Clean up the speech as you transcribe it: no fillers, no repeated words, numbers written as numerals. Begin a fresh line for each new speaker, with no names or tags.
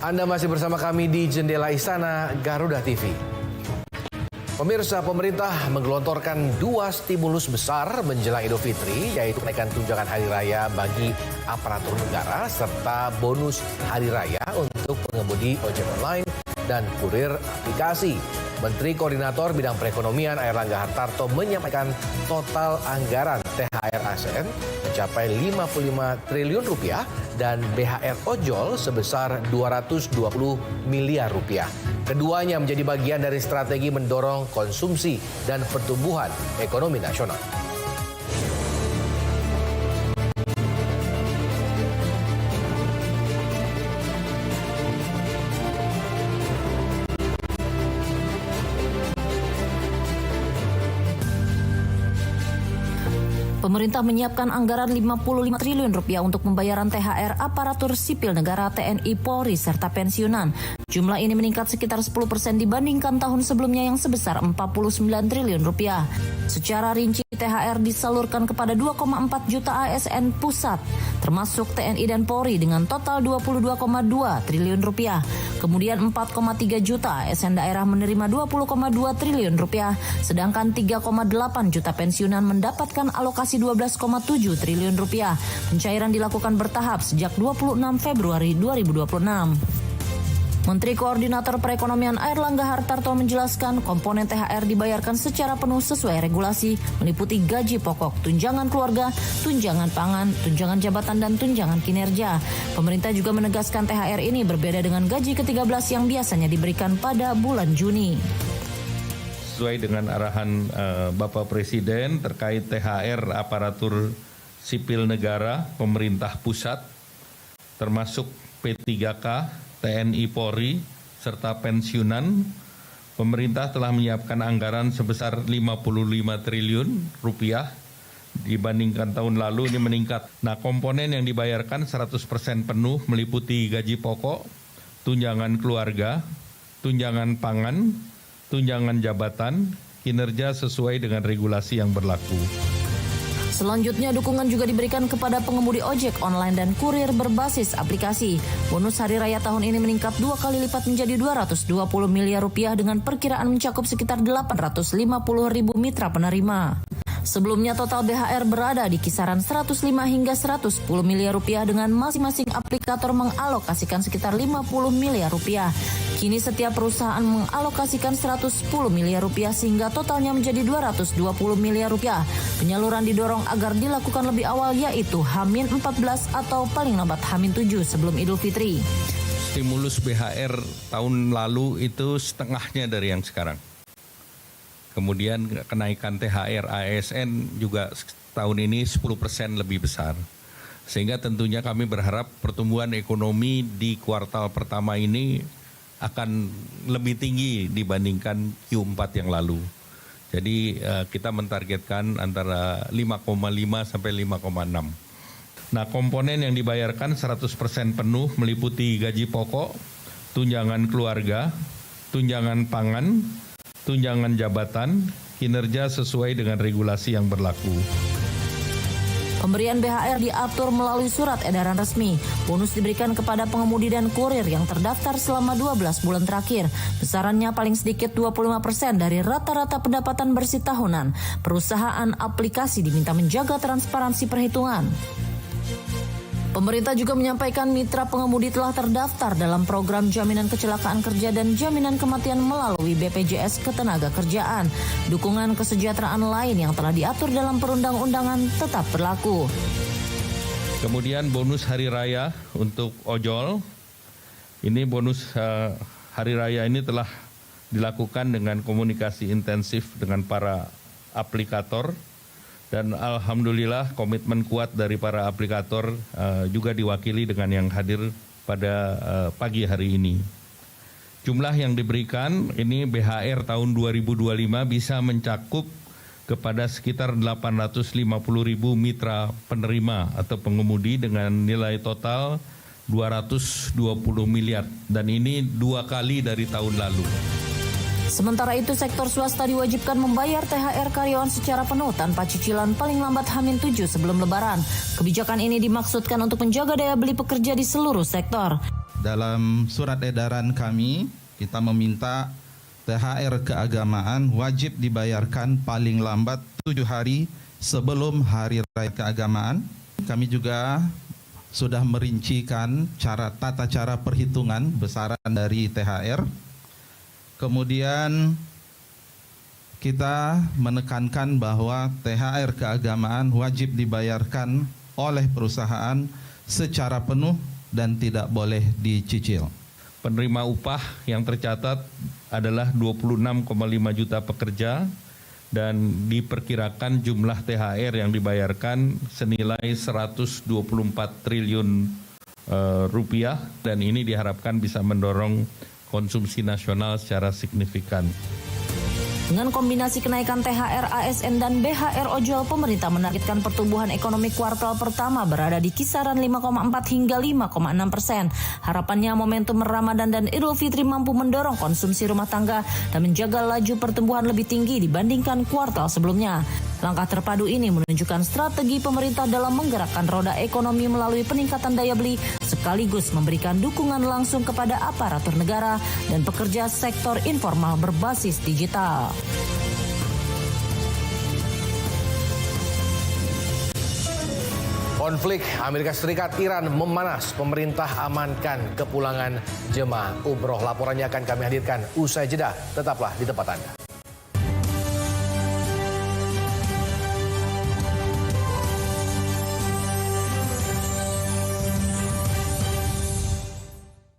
Anda masih bersama kami di Jendela Istana Garuda TV. Pemirsa, pemerintah menggelontorkan 2 stimulus besar menjelang Idul Fitri, yaitu kenaikan tunjangan hari raya bagi aparatur negara serta bonus hari raya untuk pengemudi ojek online dan kurir aplikasi. Menteri Koordinator Bidang Perekonomian Airlangga Hartarto menyampaikan total anggaran THR ASN mencapai 55 triliun rupiah dan BHR ojol sebesar 220 miliar rupiah. Keduanya menjadi bagian dari strategi mendorong konsumsi dan pertumbuhan ekonomi nasional.
Pemerintah menyiapkan anggaran 55 triliun rupiah untuk pembayaran THR aparatur sipil negara TNI Polri serta pensiunan. Jumlah ini meningkat sekitar 10% dibandingkan tahun sebelumnya yang sebesar 49 triliun rupiah. Secara rinci THR disalurkan kepada 2,4 juta ASN pusat, termasuk TNI dan Polri dengan total 22,2 triliun rupiah. Kemudian 4,3 juta ASN daerah menerima 20,2 triliun rupiah, sedangkan 3,8 juta pensiunan mendapatkan alokasi 12,7 triliun rupiah. Pencairan dilakukan bertahap sejak 26 Februari 2026. Menteri Koordinator Perekonomian Airlangga Hartarto menjelaskan komponen THR dibayarkan secara penuh sesuai regulasi, meliputi gaji pokok, tunjangan keluarga, tunjangan pangan, tunjangan jabatan, dan tunjangan kinerja. Pemerintah juga menegaskan THR ini berbeda dengan gaji ke-13 yang biasanya diberikan pada bulan Juni.
Sesuai dengan arahan Bapak Presiden terkait THR aparatur sipil negara pemerintah pusat, termasuk P3K, TNI Polri, serta pensiunan, pemerintah telah menyiapkan anggaran sebesar 55 triliun rupiah dibandingkan tahun lalu ini meningkat. Nah, komponen yang dibayarkan 100% penuh meliputi gaji pokok, tunjangan keluarga, tunjangan pangan, tunjangan jabatan, kinerja sesuai dengan regulasi yang berlaku.
Selanjutnya, dukungan juga diberikan kepada pengemudi ojek online dan kurir berbasis aplikasi. Bonus hari raya tahun ini meningkat 2 kali lipat menjadi 220 miliar rupiah dengan perkiraan mencakup sekitar 850 ribu mitra penerima. Sebelumnya total BHR berada di kisaran 105 hingga 110 miliar rupiah dengan masing-masing aplikator mengalokasikan sekitar 50 miliar rupiah. Kini setiap perusahaan mengalokasikan 110 miliar rupiah sehingga totalnya menjadi 220 miliar rupiah. Penyaluran didorong agar dilakukan lebih awal, yaitu H-14 atau paling lambat H-7 sebelum Idul Fitri.
Stimulus BHR tahun lalu itu setengahnya dari yang sekarang. Kemudian kenaikan THR ASN juga tahun ini 10% lebih besar. Sehingga tentunya kami berharap pertumbuhan ekonomi di kuartal pertama ini akan lebih tinggi dibandingkan Q4 yang lalu. Jadi kita mentargetkan antara 5,5 sampai 5,6. Nah, komponen yang dibayarkan 100% penuh meliputi gaji pokok, tunjangan keluarga, tunjangan pangan, tunjangan jabatan, kinerja sesuai dengan regulasi yang berlaku.
Pemberian BHR diatur melalui surat edaran resmi. Bonus diberikan kepada pengemudi dan kurir yang terdaftar selama 12 bulan terakhir. Besarannya paling sedikit 25% dari rata-rata pendapatan bersih tahunan. Perusahaan aplikasi diminta menjaga transparansi perhitungan. Pemerintah juga menyampaikan mitra pengemudi telah terdaftar dalam program jaminan kecelakaan kerja dan jaminan kematian melalui BPJS Ketenagakerjaan. Dukungan kesejahteraan lain yang telah diatur dalam perundang-undangan tetap berlaku.
Kemudian bonus hari raya untuk ojol. Ini bonus hari raya ini telah dilakukan dengan komunikasi intensif dengan para aplikator. Dan alhamdulillah komitmen kuat dari para aplikator juga diwakili dengan yang hadir pada pagi hari ini. Jumlah yang diberikan ini BHR tahun 2025 bisa mencakup kepada sekitar 850 ribu mitra penerima atau pengemudi dengan nilai total 220 miliar. Dan ini 2 kali dari tahun lalu.
Sementara itu, sektor swasta diwajibkan membayar THR karyawan secara penuh tanpa cicilan paling lambat H-7 sebelum Lebaran. Kebijakan ini dimaksudkan untuk menjaga daya beli pekerja di seluruh sektor.
dalam surat edaran kami, kita meminta THR keagamaan wajib dibayarkan paling lambat 7 hari sebelum Hari Raya Keagamaan. Kami juga sudah merincikan tata cara perhitungan besaran dari THR. Kemudian kita menekankan bahwa THR keagamaan wajib dibayarkan oleh perusahaan secara penuh dan tidak boleh dicicil.
Penerima upah yang tercatat adalah 26,5 juta pekerja dan diperkirakan jumlah THR yang dibayarkan senilai 124 triliun rupiah dan ini diharapkan bisa mendorong konsumsi nasional secara signifikan.
Dengan kombinasi kenaikan THR, ASN, dan BHR ojol, pemerintah menargetkan pertumbuhan ekonomi kuartal pertama berada di kisaran 5,4 hingga 5,6%. Harapannya momentum Ramadan dan Idul Fitri mampu mendorong konsumsi rumah tangga dan menjaga laju pertumbuhan lebih tinggi dibandingkan kuartal sebelumnya. Langkah terpadu ini menunjukkan strategi pemerintah dalam menggerakkan roda ekonomi melalui peningkatan daya beli, sekaligus memberikan dukungan langsung kepada aparatur negara dan pekerja sektor informal berbasis digital.
Konflik Amerika Serikat Iran memanas, pemerintah amankan kepulangan jemaah umroh. Laporannya akan kami hadirkan usai jeda. Tetaplah di tempat Anda.